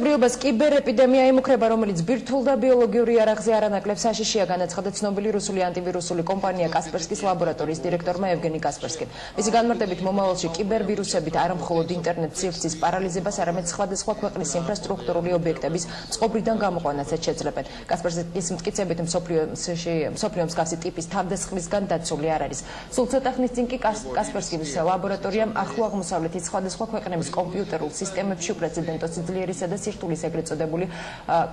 Ბრიობას კიბერეპიდემია იმუქრება, რომელიც ბირთვულ და ბიოლოგიური იარაღზე არანაკლებ საშიშია, განაცხადა ცნობილი რუსული ანტივირუსული კომპანია კასპერსკის ლაბორატორიის დირექტორმა ევგენი კასპერსკიმ. მისი განმარტებით, მომავალში კიბერვირუსებით არა მხოლოდ ინტერნეტ სივრცის პარალიზებას, არამედ სხვადასხვა ქვეყნის ინფრასტრუქტურული ობიექტების წყობრიდან გამოყვანაცაც შეძლებენ. კასპერსკის მტკიცებით, მსოფლიო მსგავსი ტიპის თავდასხმისგან დაცული არ არის. სულ ცოტა ხნის წინ კი კასპერსკის ლაბორატორიამ ახლო აღმოსავლეთის სხვადასხვა ქვეყნების კომპიუტერულ სისტემებში უპრეცედენტო სიძლიერისა და სირთულის ეგრეთ წოდებული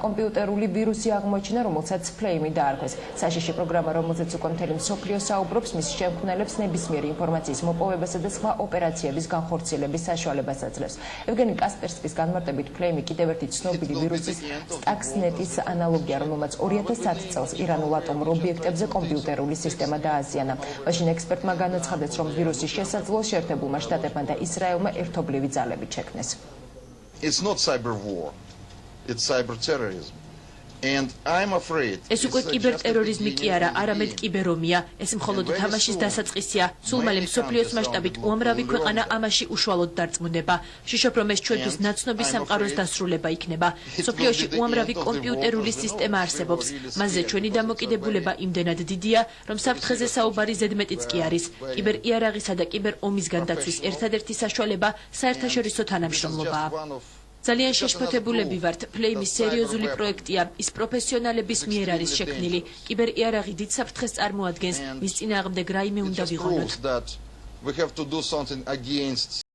კომპიუტერული ვირუსი აღმოაჩინა, რომელსაც ფლეიმი დაარქვეს. საშიში პროგრამა, რომელზეც უკვე მთელი მსოფლიო საუბრობს, მის შემქმნელებს ნებისმიერი ინფორმაციის მოპოვებასა და სხვა ოპერაციების განხორციელების საშუალებას აძლევს. ევგენი კასპერსკის განმარტებით, ფლეიმი კიდევ ერთი ცნობილი ვირუსის სტაქსნეტის ანალოგია, რომელმაც 2010 წელს ირანულ ატომურ ობიექტებზე კომპიუტერული სისტემა დააზიანა. მაშინ ექსპერტმა განაცხადეს, რომ ვირუსის შესაძლო შეერთებულმა შტატებმა და ისრაელმა ერთობლივი ძალებით შექმნეს. It's not cyber war, it's cyber terrorism. And I'm afraid ეს უკვე კიბერტერორიზმი კი არა, არამედ კიბერომია. ეს მხოლოდ თამაშის დასაწყისია. სულ მალე მსოფლიოს მასშტაბით უამრავი ქვეყანა ამაში უშუალოდ დარწმუნდება. შიშობ, რომ ეს ჩვენთვის ნაცნობი სამყაროს დასრულება იქნება. მსოფლიოში უამრავი კომპიუტერული სისტემა არსებობს. მასზე ჩვენი დამოკიდებულება იმდენად დიდია, რომ საფრთხეზე საუბარი ზედმეტიც კი არის. კიბერიარაღისა და კიბერომისგან დაცვის ერთადერთი საშუალება საერთაშორისო თანამშრომლობაა. ძალიან შეშფოთებულები ვართ. ფლეიმის სერიოზული პროექტია. ის პროფესიონალების მიერ არის შექმნილი. კიბერიარაღი დიდ საფრთხეს წარმოადგენს. მის წინააღმდეგ რაიმე უნდა ვიღონოთ.